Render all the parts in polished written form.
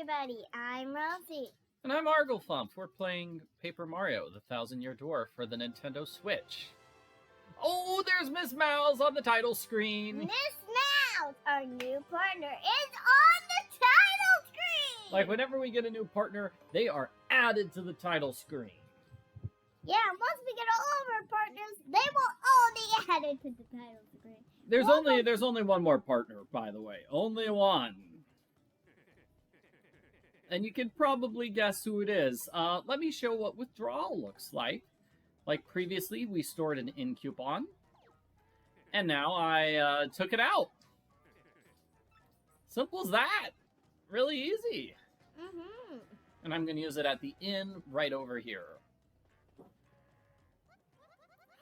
everybody, I'm Rosie. And I'm Arglefump. We're playing Paper Mario, the Thousand-Year Dwarf for the Nintendo Switch. Oh, there's Miss Mouse on the title screen. Miss Mouse, our new partner, is on the title screen! Like, whenever we get a new partner, they are added to the title screen. Yeah, once we get all of our partners, they will all be added to the title screen. There's only one more partner, by the way. Only one. And you can probably guess who it is. Let me show what withdrawal looks like. Like previously, we stored an in coupon. And now I took it out. Simple as that. Really easy. Mm-hmm. And I'm going to use it at the inn right over here.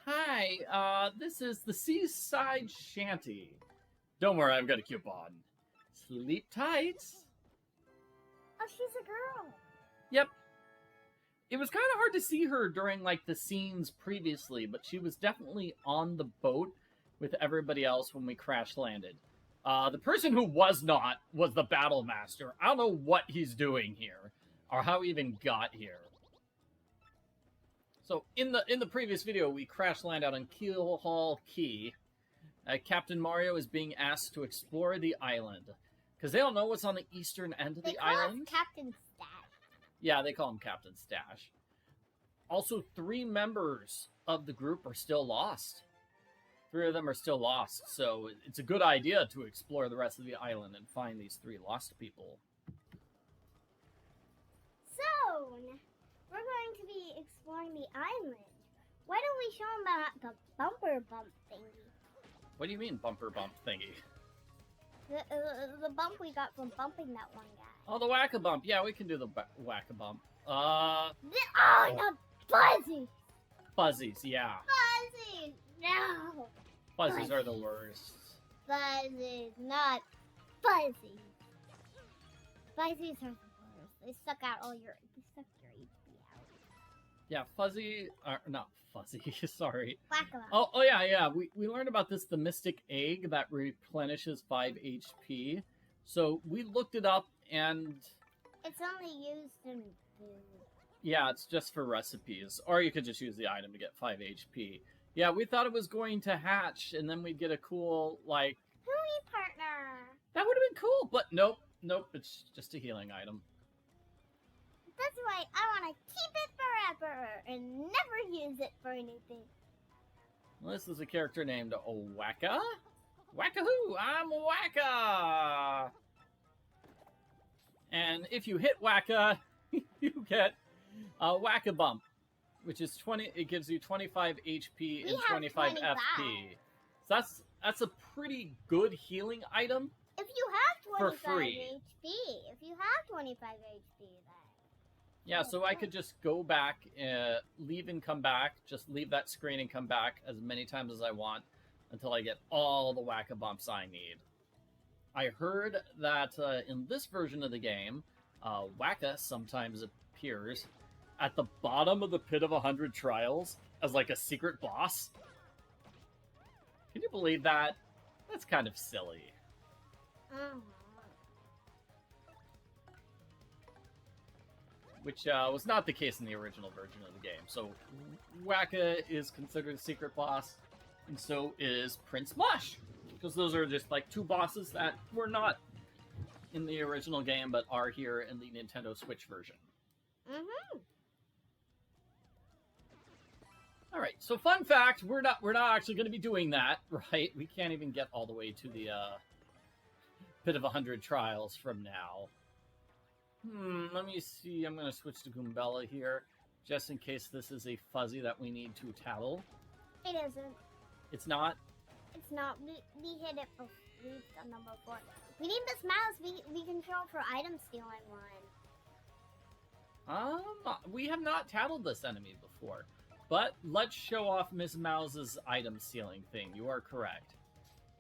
Hi, this is the Seaside Shanty. Don't worry, I've got a coupon. Sleep tight. Oh, she's a girl. Yep. It was kind of hard to see her during, like, the scenes previously, but she was definitely on the boat with everybody else when we crash landed. The person who was not was the Battle Master. I don't know what he's doing here, or how he even got here. So, in the previous video, we crash land out on Keelhaul Key. Captain Mario is being asked to explore the island. Because they don't know what's on the eastern end of the island. They call Captain Stash. Yeah, they call him Captain Stash. Also, 3 members of the group are still lost. 3 of them are still lost, so it's a good idea to explore the rest of the island and find these 3 lost people. So, we're going to be exploring the island. Why don't we show them about the bumper bump thingy? What do you mean, bumper bump thingy? The bump we got from bumping that one guy. Oh, the whack-a-bump. Yeah, we can do the whack-a-bump. Oh, no, Fuzzy! Fuzzies, yeah. Fuzzy! No! Fuzzies are the worst. Fuzzies, not Fuzzy. Fuzzies are the worst. They suck your HP out. Yeah, Fuzzy, not Fuzzy, sorry. Whack-a-bump. Oh yeah. We learned about this, the Mystic Egg that replenishes 5 HP. So we looked it up, and it's only used in food. Yeah, it's just for recipes. Or you could just use the item to get 5 HP. Yeah, we thought it was going to hatch, and then we'd get a cool, like... Hooey partner! That would have been cool, but nope, it's just a healing item. That's right, I want to keep it forever and never use it for anything. Well, this is a character named Wacka. Wacka-hoo! I'm Wacka! And if you hit Wacka, you get a Whack-a-Bump, which is 20. It gives you 25 HP and 25 FP. So that's a pretty good healing item. If you have 25 for free. HP, if you have 25 HP, then. Yeah, so I could just go back, leave and come back, just leave that screen and come back as many times as I want until I get all the whack-a-bumps I need. I heard that in this version of the game, Wacka sometimes appears at the bottom of the Pit of 100 Trials as like a secret boss. Can you believe that? That's kind of silly. Which was not the case in the original version of the game. So, Wacka is considered a secret boss, and so is Prince Mush. Because those are just like 2 bosses that were not in the original game, but are here in the Nintendo Switch version. Alright, so fun fact, we're not actually going to be doing that, right? We can't even get all the way to the Pit of 100 Trials from now. Let me see. I'm going to switch to Goombella here, just in case this is a Fuzzy that we need to tattle. It isn't. It's not? It's not. We hit it before. We've done them before. We need Miss Mouse. We can show for item stealing one. We have not tattled this enemy before. But let's show off Miss Mouse's item stealing thing. You are correct.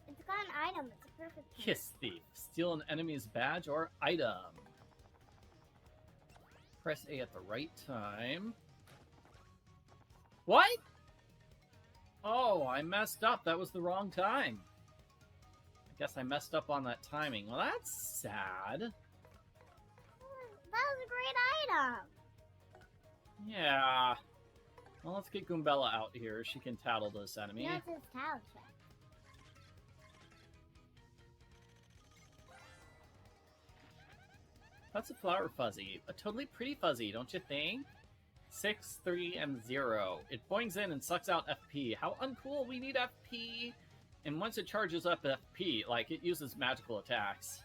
It's got an item. It's a perfect thing. Kiss Thief. Steal an enemy's badge or item. Press A at the right time. What? Oh, I messed up. That was the wrong time. I guess I messed up on that timing. Well, that's sad. item. Yeah. Well, let's get Goombella out here. She can tattle this enemy. No, it says towel check. That's a flower fuzzy. A totally pretty fuzzy, don't you think? 6, 3, and 0. It boings in and sucks out FP. How uncool, we need FP! And once it charges up FP, like, it uses magical attacks.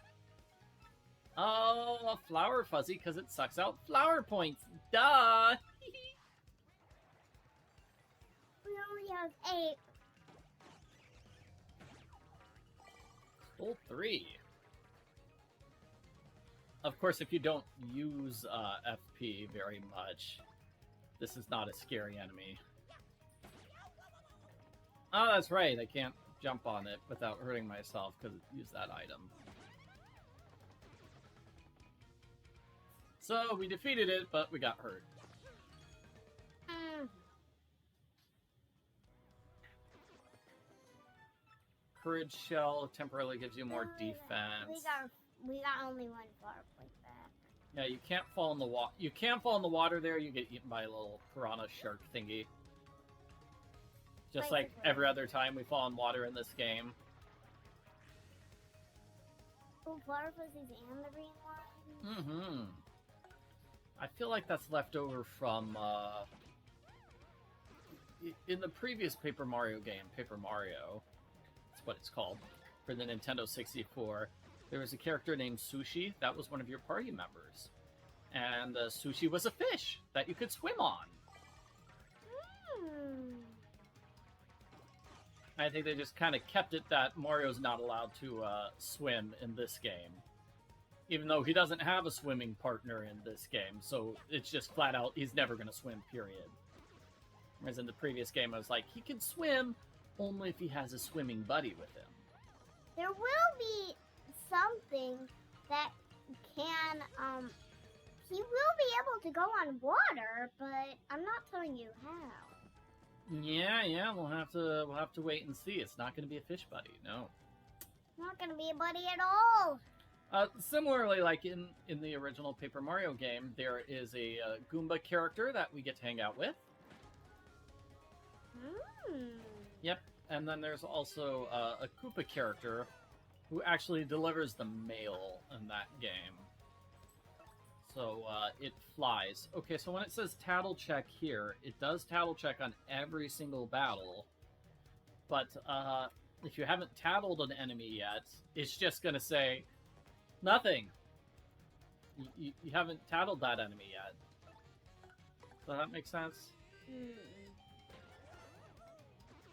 Oh, a flower fuzzy because it sucks out flower points. Duh! We only have 8. Stole 3. Of course, if you don't use FP very much, this is not a scary enemy. Oh, that's right. I can't jump on it without hurting myself because it used that item. So, we defeated it, but we got hurt. Courage Shell temporarily gives you more defense. We got only 1 flower point back. Yeah, you can't fall in the water. You can't fall in the water there. You get eaten by a little piranha shark thingy. Just like every other time we fall in water in this game. Oh, flower fuzzies and the green one. Mm-hmm. I feel like that's left over from in the previous Paper Mario game, Paper Mario. That's what it's called for the Nintendo 64. There was a character named Sushi that was one of your party members. And Sushi was a fish that you could swim on. I think they just kind of kept it that Mario's not allowed to swim in this game. Even though he doesn't have a swimming partner in this game. So it's just flat out, he's never going to swim, period. Whereas in the previous game, I was like, he can swim only if he has a swimming buddy with him. There will be something that can, he will be able to go on water, but I'm not telling you how. Yeah, we'll have to wait and see. It's not going to be a fish buddy, no. Not going to be a buddy at all. Similarly, like in the original Paper Mario game, there is a Goomba character that we get to hang out with. Yep, and then there's also a Koopa character who actually delivers the mail in that game. So it flies. Okay, so when it says tattle check here, it does tattle check on every single battle. But if you haven't tattled an enemy yet, it's just going to say, nothing. You haven't tattled that enemy yet. Does that make sense?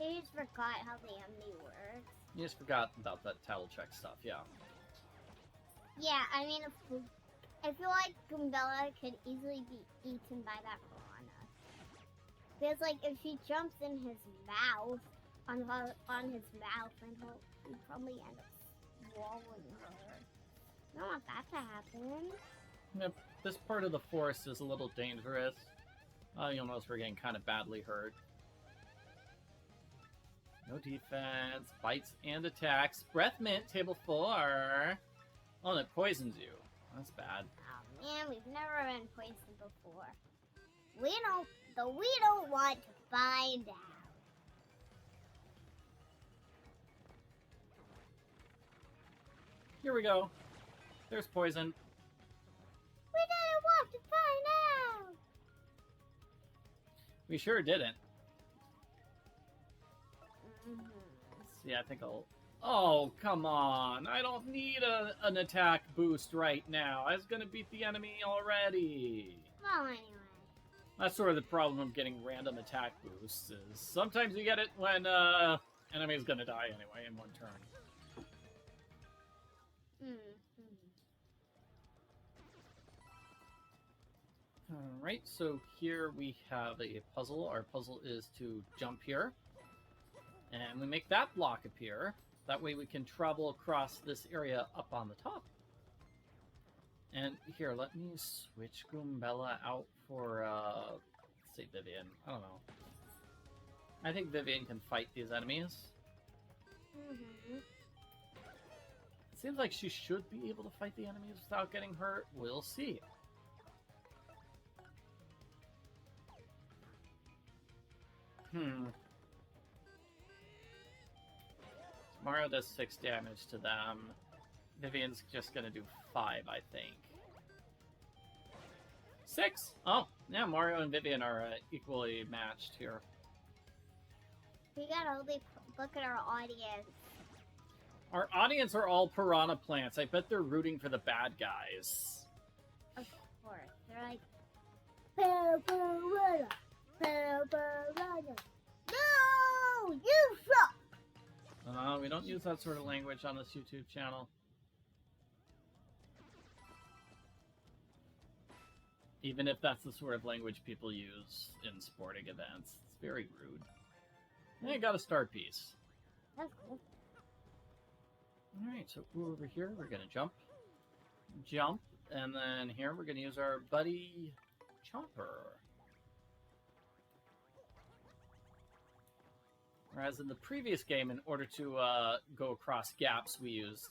I just forgot how the enemy works. You just forgot about that tattle check stuff, yeah. Yeah, I mean, I feel like Goombella could easily be eaten by that piranha. Because, like, if she jumps in his mouth, on his mouth, then he'll probably end up swallowing her. I don't want that to happen. Yep, this part of the forest is a little dangerous. You'll notice we're getting kind of badly hurt. No defense, bites and attacks. Breath mint, table 4. Oh, and it poisons you. That's bad. Oh man, we've never been poisoned before. We don't want to find out. Here we go. There's poison. We didn't want to find out. We sure didn't. See, I think I'll... Oh, come on. I don't need an attack boost right now. I was going to beat the enemy already. Well, anyway. That's sort of the problem of getting random attack boosts, is sometimes you get it when enemy's going to die anyway in one turn. Alright, so here we have a puzzle. Our puzzle is to jump here. And we make that block appear. That way we can travel across this area up on the top. And here, let me switch Goombella out for, let's say Vivian. I don't know. I think Vivian can fight these enemies. It seems like she should be able to fight the enemies without getting hurt. We'll see. Mario does 6 damage to them. Vivian's just gonna do 5, I think. 6? Oh, yeah, Mario and Vivian are equally matched here. We gotta only look at our audience. Our audience are all piranha plants. I bet they're rooting for the bad guys. Of course. They're like, piranha, piranha. No! You suck! We don't use that sort of language on this YouTube channel. Even if that's the sort of language people use in sporting events. It's very rude. I got a star piece. That's cool. Alright, so over here we're gonna jump, and then here we're gonna use our buddy Chopper. Whereas in the previous game, in order to go across gaps, we used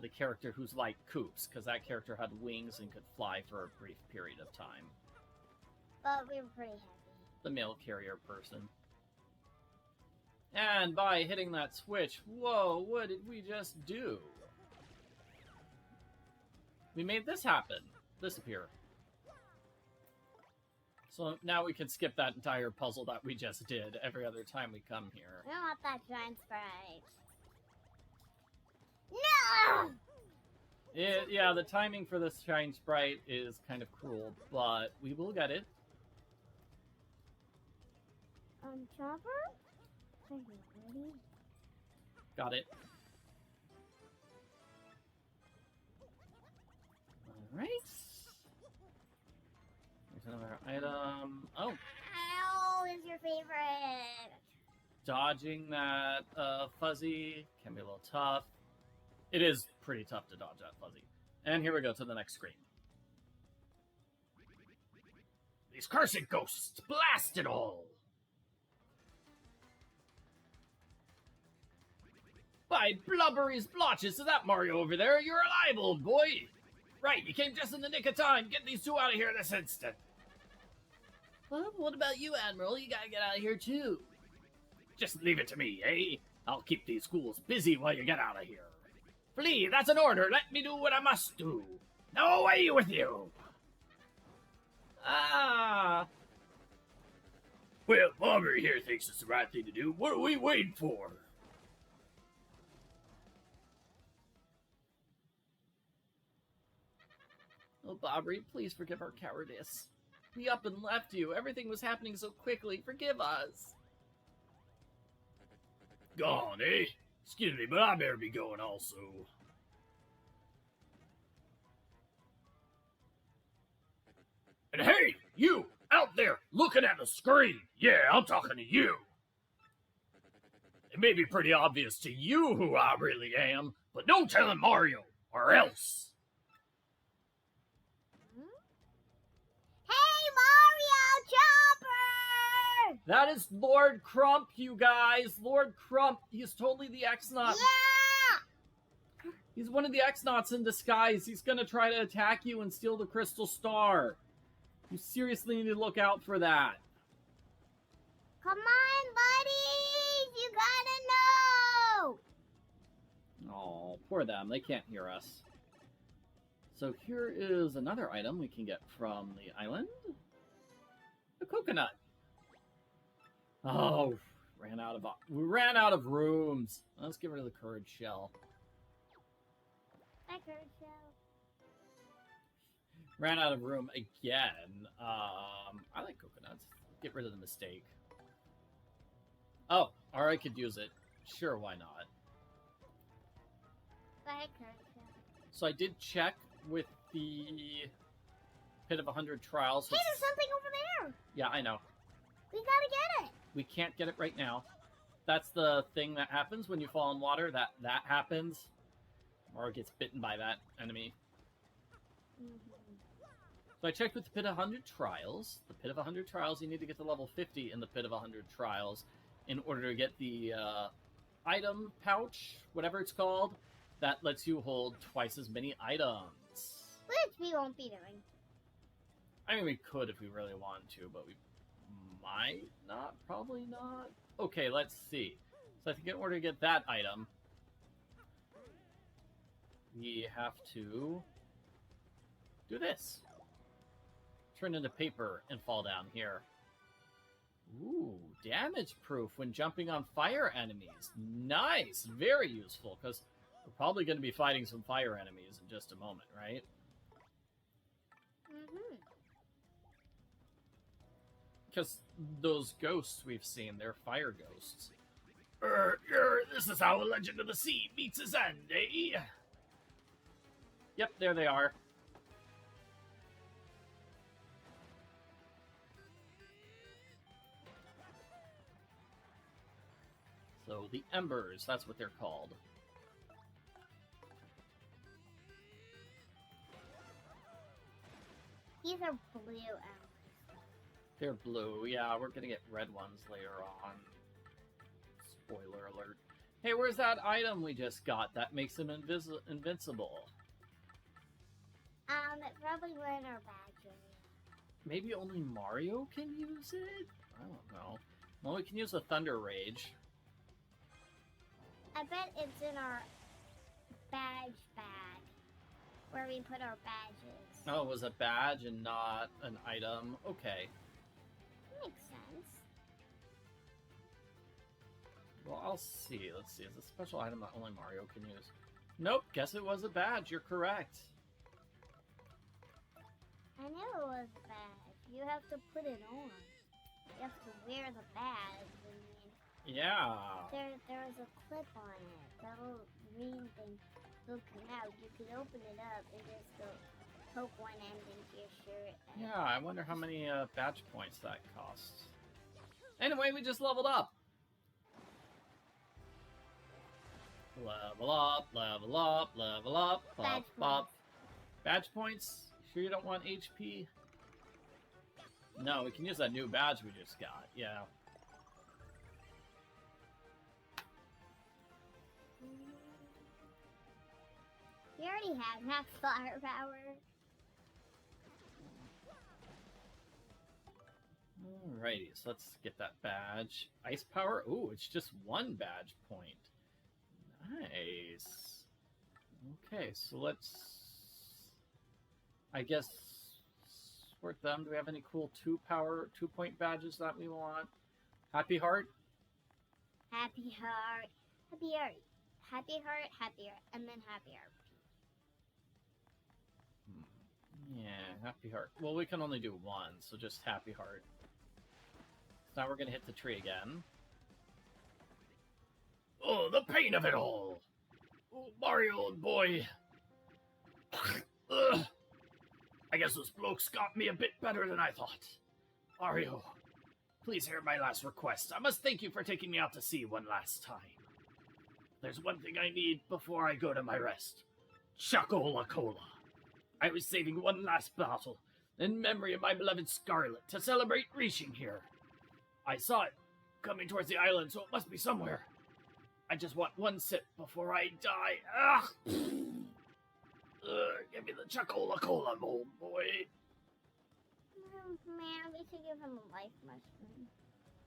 the character who's like Koops, because that character had wings and could fly for a brief period of time. But we were pretty heavy. The mail carrier person. And by hitting that switch, whoa, what did we just do? We made this happen. Disappear. So now we can skip that entire puzzle that we just did every other time we come here. We don't want that giant sprite. No! Yeah, the timing for this shine sprite is kind of cruel, but we will get it. Chopper? Are you ready? Got it. Alright. There's another item. Oh! Ow, is your favorite. Dodging that fuzzy can be a little tough. It is pretty tough to dodge that fuzzy. And here we go to the next screen. These cursed ghosts! Blast it all! By Blubbery's blotches, is that Mario over there? You're alive, old boy! Right, you came just in the nick of time. Get these two out of here this instant. Well, what about you, Admiral? You gotta get out of here, too. Just leave it to me, eh? I'll keep these fools busy while you get out of here. Flee, that's an order. Let me do what I must do. Now away with you! Ah! Well, Bobbery here thinks it's the right thing to do. What are we waiting for? Oh, Bobbery, please forgive our cowardice. We up and left you. Everything was happening so quickly. Forgive us. Gone, eh? Excuse me, but I better be going also. And hey, you, out there, looking at the screen. Yeah, I'm talking to you. It may be pretty obvious to you who I really am, but don't tell him Mario, or else. That is Lord Crump, you guys. Lord Crump. He's totally the X-Naut. Yeah! He's one of the X-Nauts in disguise. He's gonna try to attack you and steal the Crystal Star. You seriously need to look out for that. Come on, buddies! You gotta know! Oh, poor them. They can't hear us. So here is another item we can get from the island. The coconut. Oh, we ran out of rooms. Let's get rid of the courage shell. Bye, courage shell. Ran out of room again. I like coconuts. Get rid of the mistake. Oh, or I could use it. Sure, why not? Bye, courage shell. So I did check with the Pit of 100 Trials. Hey, there's something over there! Yeah, I know. We gotta get it! We can't get it right now. That's the thing that happens when you fall in water. That happens. Or gets bitten by that enemy. So I checked with the Pit of 100 Trials. The Pit of 100 Trials, you need to get to level 50 in the Pit of 100 Trials in order to get the item pouch, whatever it's called, that lets you hold twice as many items. Which we won't be doing. I mean, we could if we really wanted to, but we Might not, probably not. Okay, let's see. So I think in order to get that item, we have to do this. Turn into paper and fall down here. Ooh, damage proof when jumping on fire enemies. Nice, very useful, because we're probably going to be fighting some fire enemies in just a moment, right? Mm-hmm. Because those ghosts we've seen, they're fire ghosts. This is how a Legend of the Sea meets its end, eh? Yep, there they are. So the Embers, that's what they're called. These are blue embers. They're blue. Yeah, we're gonna get red ones later on. Spoiler alert. Hey, where's that item we just got that makes them invincible? It probably were in our badge area. Maybe only Mario can use it? I don't know. Well, we can use a Thunder Rage. I bet it's in our badge bag, where we put our badges. Oh, it was a badge and not an item. Okay. Makes sense. Well, I'll see. Let's see. Is a special item that only Mario can use? Nope. Guess it was a badge. You're correct. I knew it was a badge. You have to put it on. You have to wear the badge. Yeah. There's a clip on it. That little green thing will come out. You can open it up and just go poke one end into your shirt. Yeah, I wonder how many badge points that costs. Anyway, we just leveled up. Level up, level up, level up. Badge Bop. Badge points? Sure you don't want HP? No, we can use that new badge we just got. Yeah. You already have max firepower. Alrighty, so let's get that badge. Ice power? Ooh, it's just one badge point. Nice. Okay, so let's... I guess... sort them. Do we have any cool 2-point badges that we want? Happy Heart? Happy heart. Happy heart. Happy heart, happy heart, and then happy heart. Yeah, Happy Heart. Well, we can only do one, so just Happy Heart. So now we're gonna hit the tree again. Oh, the pain of it all! Oh, Mario, old boy! Ugh. I guess those blokes got me a bit better than I thought. Mario, please hear my last request. I must thank you for taking me out to sea one last time. There's one thing I need before I go to my rest. Chuckola Cola. I was saving one last battle in memory of my beloved Scarlet to celebrate reaching here. I saw it coming towards the island, so it must be somewhere. I just want one sip before I die. Ugh! Give me the Chuckola Cola, old boy. Man, we should give him a life mushroom.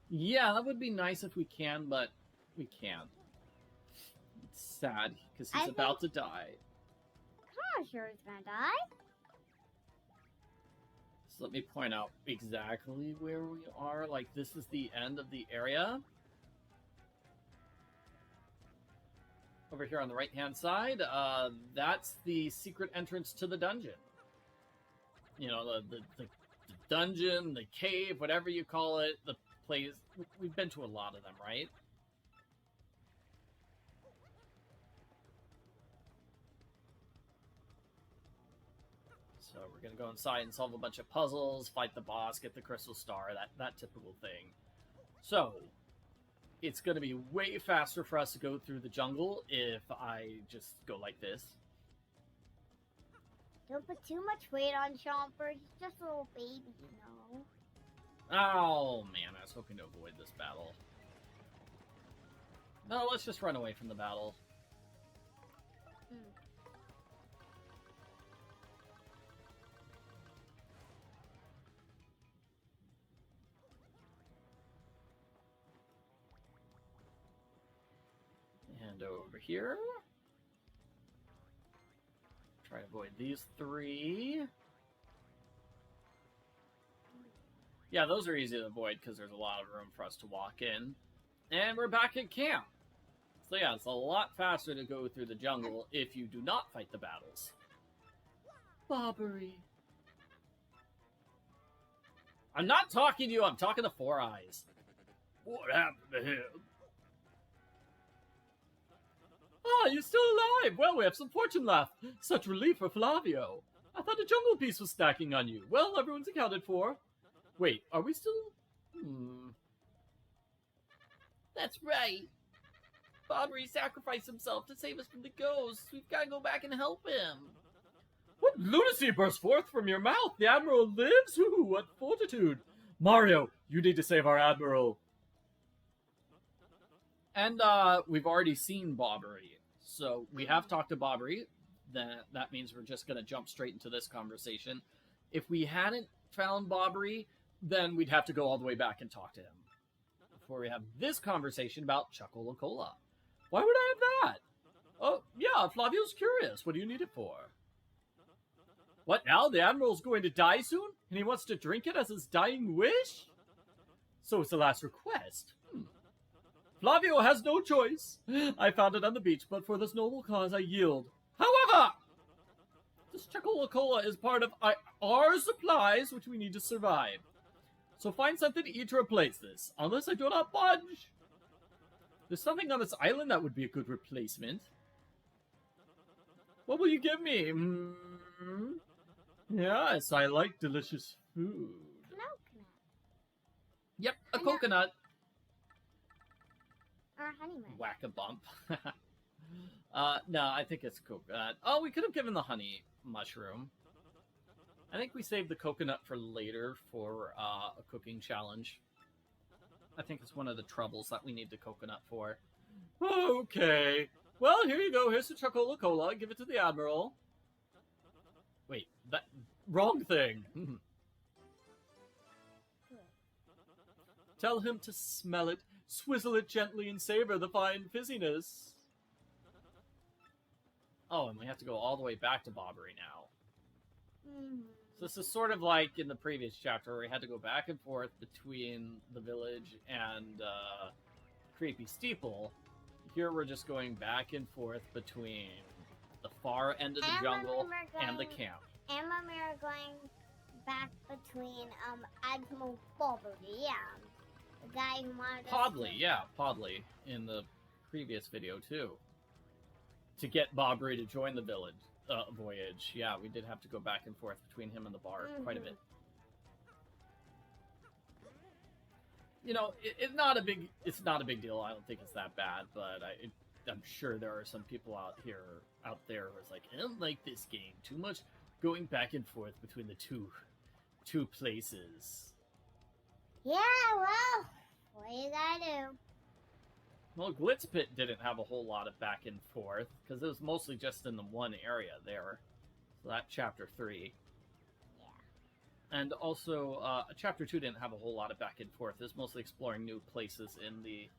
Yeah, that would be nice if we can, but we can't. It's sad, because he's about to die. I'm sure he's gonna die. So let me point out exactly where we are. Like, this is the end of the area. Over here on the right-hand side, that's the secret entrance to the dungeon. You know, the dungeon, the cave, whatever you call it, the place. We've been to a lot of them, right? So we're going to go inside and solve a bunch of puzzles, fight the boss, get the crystal star, that typical thing. So, it's going to be way faster for us to go through the jungle if I just go like this. Don't put too much weight on Chomper. He's just a little baby, you know. Oh, man, I was hoping to avoid this battle. No, let's just run away from the battle. head over here. Try to avoid these 3. Yeah, those are easy to avoid because there's a lot of room for us to walk in. And we're back at camp. So yeah, it's a lot faster to go through the jungle if you do not fight the battles. Bobbery. I'm not talking to you, I'm talking to Four Eyes. What happened to him? Ah, you're still alive! Well, we have some fortune left. Such relief for Flavio. I thought a jungle piece was stacking on you. Well, everyone's accounted for. Wait, are we still... That's right. Bobbery sacrificed himself to save us from the ghosts. We've got to go back and help him. What lunacy burst forth from your mouth? The Admiral lives? Ooh, what fortitude. Mario, you need to save our Admiral. And we've already seen Bobbery. So we have talked to Bobbery. That means we're just going to jump straight into this conversation. If we hadn't found Bobbery, then we'd have to go all the way back and talk to him before we have this conversation about Chuckola Cola. Why would I have that? Oh, yeah, Flavio's curious. What do you need it for? What now? The Admiral's going to die soon? And he wants to drink it as his dying wish? So it's the last request. Flavio has no choice. I found it on the beach, but for this noble cause I yield. However, this Chuckola Cola is part of our supplies, which we need to survive. So find something to eat to replace this, unless I do not budge. There's something on this island that would be a good replacement. What will you give me? Yes, I like delicious food. Coconut. Yep, a coconut. Or honey mushroom. Whack a bump. No, I think it's coconut. Oh, we could have given the honey mushroom. I think we saved the coconut for later for a cooking challenge. I think it's one of the troubles that we need the coconut for. Okay. Well, here you go. Here's the Chuckola Cola. Give it to the Admiral. Wait, that... Wrong thing. Tell him to smell it, swizzle it gently, and savor the fine fizziness. Oh, and we have to go all the way back to Bobbery now. So this is sort of like in the previous chapter where we had to go back and forth between the village and Creepy Steeple. Here we're just going back and forth between the far end of the jungle and the camp. And when we were going back between Admiral Bobbery, the guy who wanted Podley, yeah, Podley in the previous video too. To get Bobbery to join the village voyage, yeah, we did have to go back and forth between him and the bar quite a bit. You know, it's not a big deal. I don't think it's that bad, but I'm sure there are some people out there who's like, I don't like this game too much. Going back and forth between the two places. Yeah, well, what you gotta do? Well, Glitz Pit didn't have a whole lot of back and forth, because it was mostly just in the one area there. So that chapter 3. Yeah. And also, chapter 2 didn't have a whole lot of back and forth. It was mostly exploring new places in the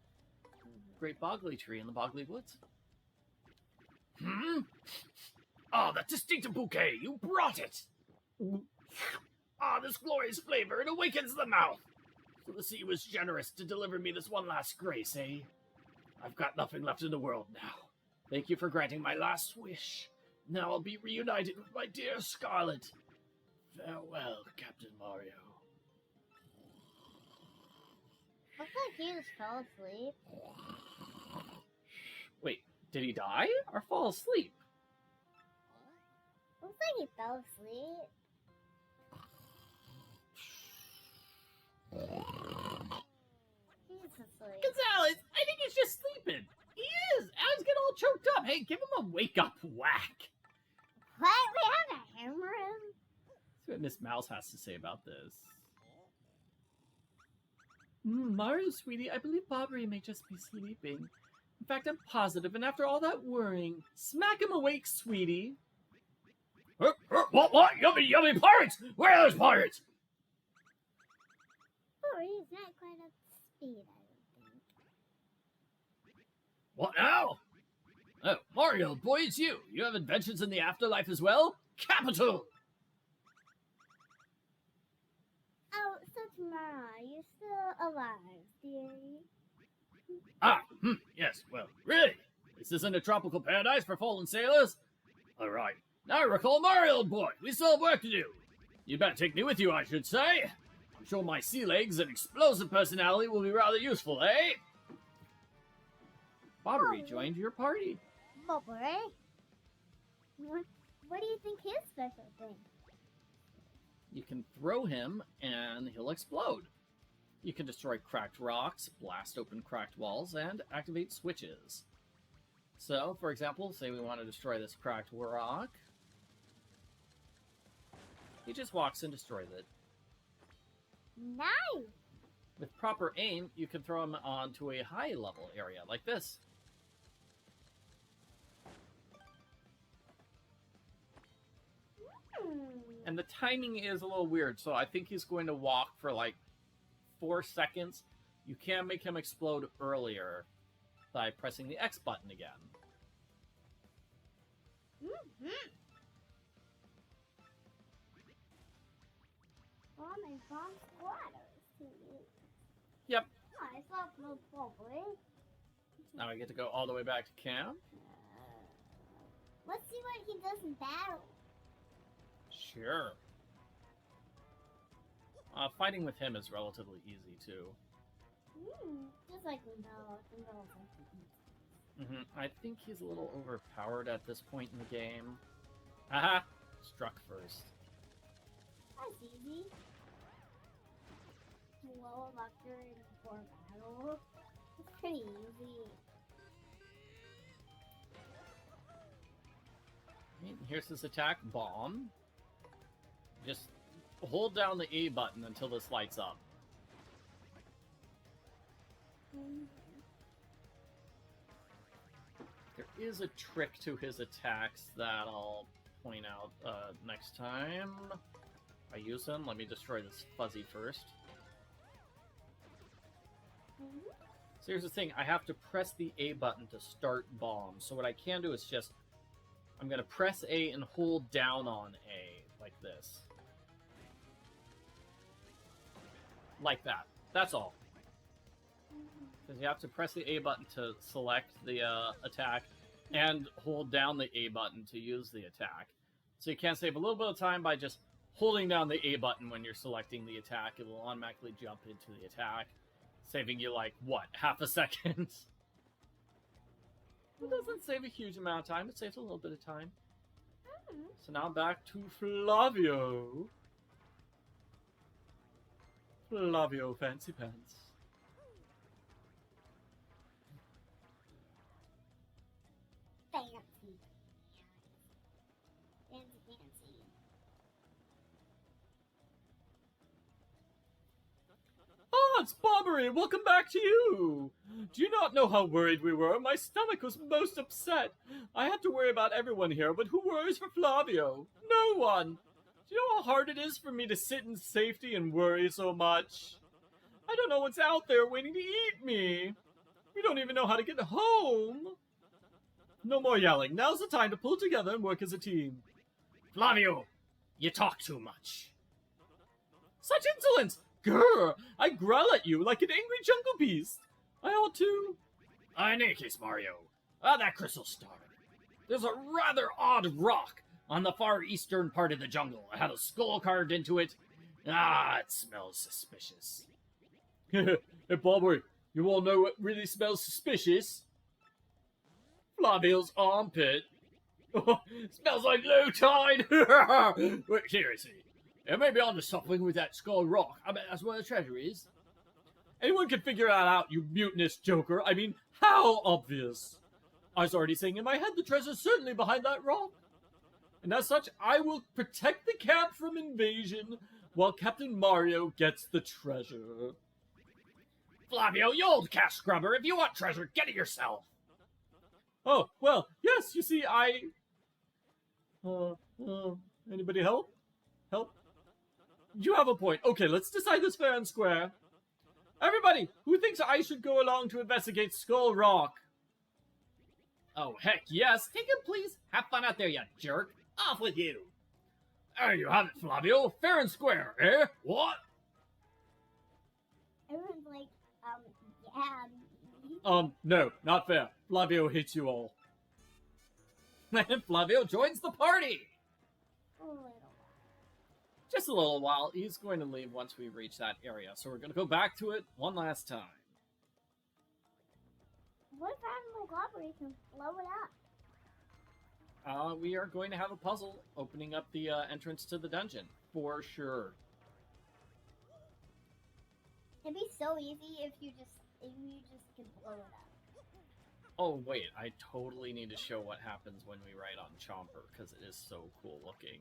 Great Boggly Tree in the Boggly Woods. Ah, that distinctive bouquet! You brought it! Ah, this glorious flavor, it awakens the mouth! So the sea was generous to deliver me this one last grace, eh? I've got nothing left in the world now. Thank you for granting my last wish. Now I'll be reunited with my dear Scarlet. Farewell, Captain Mario. Looks like he just fell asleep. Wait, did he die or fall asleep? Looks like he fell asleep. He's asleep. Gonzalez, I think he's just sleeping. He is. Alex getting all choked up. Hey, give him a wake-up whack. What? We have a hammer him? See what Miss Mouse has to say about this. Mario, sweetie, I believe Bobbery may just be sleeping. In fact, I'm positive, and after all that worrying, smack him awake, sweetie. What? Yummy pirates! Where are those pirates? Oh, he's not quite up to speed, I don't think. What now? Oh, Mario, boy, it's you. You have adventures in the afterlife as well? Capital! Oh, so tomorrow, you're still alive, dearie. Yes, well, really? This isn't a tropical paradise for fallen sailors? Alright, now I recall Mario, boy. We still have work to do. You better take me with you, I should say. I'm sure my sea legs and explosive personality will be rather useful, eh? Bobbery joined your party. Bobbery? What do you think his special thing? You can throw him and he'll explode. You can destroy cracked rocks, blast open cracked walls, and activate switches. So, for example, say we want to destroy this cracked rock. He just walks and destroys it. Nice! With proper aim, you can throw him onto a high level area like this. And the timing is a little weird, so I think he's going to walk for like 4 seconds. You can make him explode earlier by pressing the X button again. Oh, my bomb squatters to you. Yep. Nice, that's no Bobbery. Now I get to go all the way back to camp. Let's see what he does in battle. Sure. Fighting with him is relatively easy, too. Just like Gundala. I think he's a little overpowered at this point in the game. Aha! Struck first. That's easy. Hello, Elector in before battle. It's pretty easy. Here's his attack, Bomb. Just hold down the A button until this lights up. There is a trick to his attacks that I'll point out next time I use him. Let me destroy this fuzzy first. So here's the thing, I have to press the A button to start Bomb. So what I can do is just, I'm going to press A and hold down on A, like this. Like that. That's all. Because you have to press the A button to select the attack, and hold down the A button to use the attack. So you can save a little bit of time by just holding down the A button when you're selecting the attack. It will automatically jump into the attack, saving you, like, what, half a second? It doesn't save a huge amount of time, it saves a little bit of time. So now back to Flavio. Flavio Fancy Pants. Fancy. Fancy. Ah, it's Bobbery! Welcome back to you! Do you not know how worried we were? My stomach was most upset. I had to worry about everyone here, but who worries for Flavio? No one! Do you know how hard it is for me to sit in safety and worry so much? I don't know what's out there waiting to eat me. We don't even know how to get home. No more yelling. Now's the time to pull together and work as a team. Flavio, you talk too much. Such insolence! Grr! I growl at you like an angry jungle beast. I ought to... In any case, Mario, that crystal star. There's a rather odd rock on the far eastern part of the jungle. It had a skull carved into it. It smells suspicious. Hey, Bobbery, you all know what really smells suspicious? Flavio's armpit. Smells like low tide. Wait, seriously. It may be onto something with that skull rock. I bet that's where the treasure is. Anyone can figure that out, you mutinous joker. I mean, how obvious? I was already saying in my head the treasure's certainly behind that rock. And as such, I will protect the camp from invasion while Captain Mario gets the treasure. Flavio, you old cash scrubber. If you want treasure, get it yourself. Oh, well, yes, you see, anybody help? Help? You have a point. Okay, let's decide this fair and square. Everybody, who thinks I should go along to investigate Skull Rock? Oh, heck yes! Take him, please! Have fun out there, you jerk! Off with you! There you have it, Flavio. Fair and square, eh? What? Everyone's like, yeah. No, not fair. Flavio hates you all. And Flavio joins the party! A little while. Just a little while. He's going to leave once we reach that area, so we're going to go back to it one last time. What if Admiral Bobbery can blow it up? We are going to have a puzzle opening up the entrance to the dungeon, for sure. It'd be so easy if you just could blow it up. Oh, wait, I totally need to show what happens when we ride on Chomper, because it is so cool looking.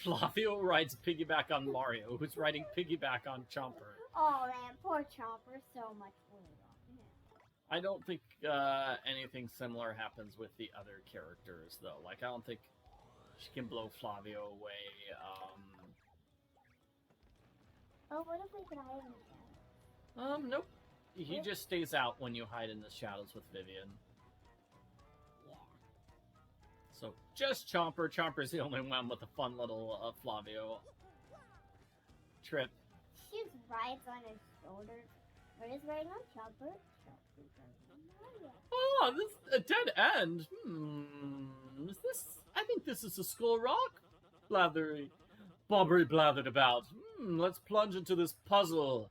Flavio rides piggyback on Mario, who's riding piggyback on Chomper. Oh man, poor Chomper, so much weight on him. I don't think anything similar happens with the other characters, though. Like, I don't think she can blow Flavio away. Oh, what if we could hide in the shadows? Nope. He just stays out when you hide in the shadows with Vivian. Yeah. So, just Chomper. Chomper's the only one with a fun little Flavio trip. She just rides on his shoulders. Or is riding on Chomper. Chomper's riding on Mario. Oh, this a dead end. Is this? I think this is a Skull Rock. Bobbery blathered about. Let's plunge into this puzzle.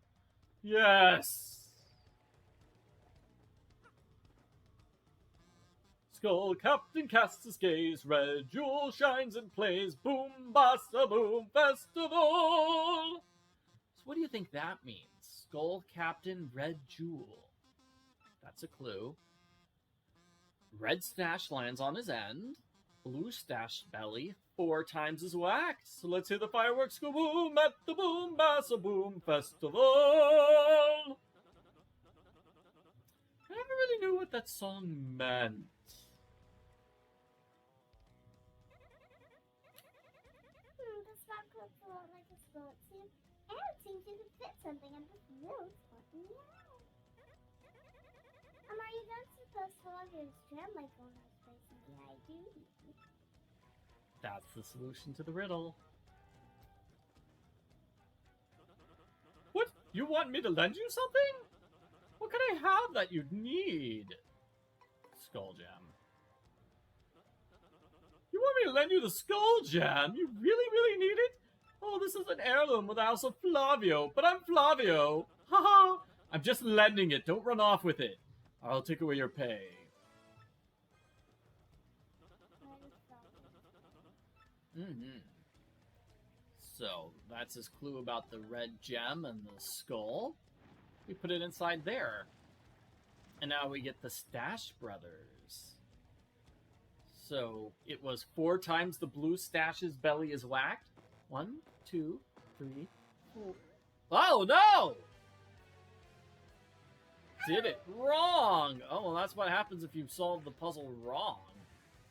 Yes. Skull Captain casts his gaze. Red jewel shines and plays. Boom, basta, boom, festival. So, what do you think that means? Skull Captain, Red Jewel. That's a clue. Red stash lands on his end. Blue stash belly 4 times his wax. So let's hear the fireworks go boom at the Boom Bassa Boom Festival. I never really knew what that song meant. The spot looks a lot like a spot suit. And it seems you could fit something on this real spot. Meow. Are you not supposed to love your jam like on those places? Yeah, I do. That's the solution to the riddle. What? You want me to lend you something? What can I have that you'd need? Skull Jam. You want me to lend you the Skull Jam? You really, really need it? Oh, this is an heirloom with the House of Flavio, but I'm Flavio. Haha! I'm just lending it. Don't run off with it. I'll take away your pay. So, that's his clue about the red gem and the skull. We put it inside there. And now we get the Stash Brothers. So, it was 4 times the blue stash's belly is whacked. 1, 2, 3, 4. Oh, no! Did it wrong! Oh, well, that's what happens if you solve the puzzle wrong.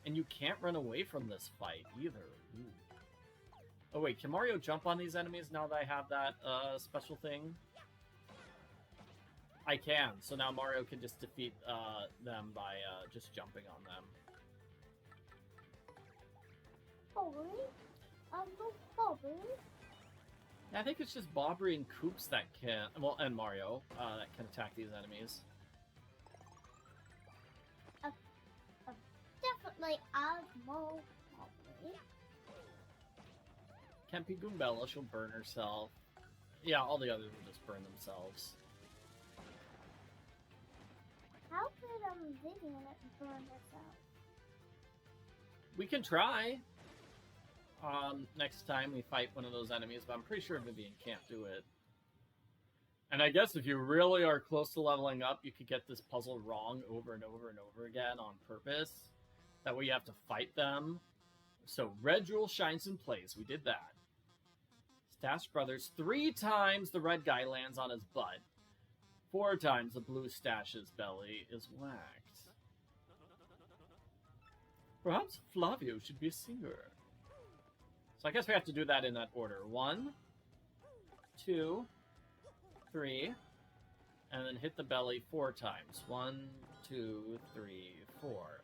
And you can't run away from this fight, either. Ooh. Oh, wait, can Mario jump on these enemies now that I have that special thing? I can, so now Mario can just defeat them by just jumping on them. Bobbery? Bobbery? Yeah, I think it's just Bobbery and Koops that can, well, and Mario, that can attack these enemies. Definitely Admiral Bobbery. Can't be Goombella, she'll burn herself. Yeah, all the others will just burn themselves. How could Vivian burn herself? We can try. Next time we fight one of those enemies, but I'm pretty sure Vivian can't do it. And I guess if you really are close to leveling up, you could get this puzzle wrong over and over and over again on purpose. That way you have to fight them. So, Red Jewel shines and plays. We did that. Stash Brothers, 3 times the red guy lands on his butt. 4 times the blue stash's belly is whacked. Perhaps Flavio should be a singer. So I guess we have to do that in that order. 1, 2, 3, and then hit the belly 4 times. 1, 2, 3, 4.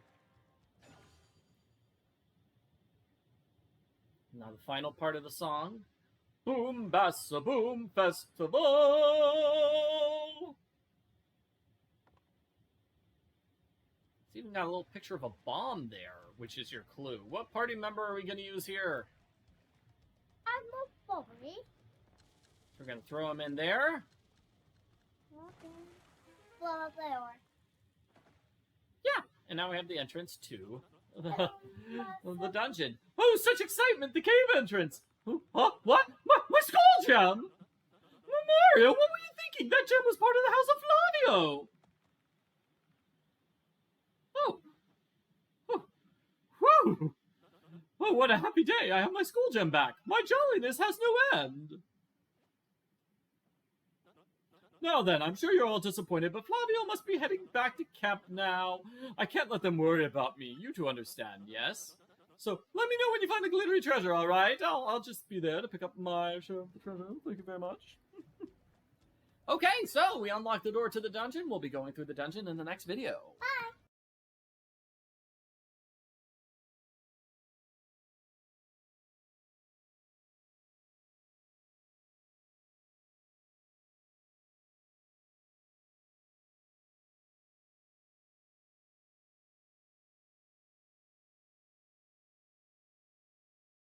Now the final part of the song. Boom Bassa Boom Festival! It's even got a little picture of a bomb there, which is your clue. What party member are we going to use here? Admiral Bobbery. We're going to throw him in there. Okay. Flavio. Yeah, and now we have the entrance to the dungeon. Oh, such excitement! The cave entrance! Huh? What? My skull gem! Mario, what were you thinking? That gem was part of the House of Flavio! Whew! Oh, what a happy day! I have my school gem back! My jolliness has no end! Now then, I'm sure you're all disappointed, but Flavio must be heading back to camp now. I can't let them worry about me. You two understand, yes? So, let me know when you find the glittery treasure, alright? I'll just be there to pick up my share of the treasure. Thank you very much. Okay, so we unlocked the door to the dungeon. We'll be going through the dungeon in the next video. Bye.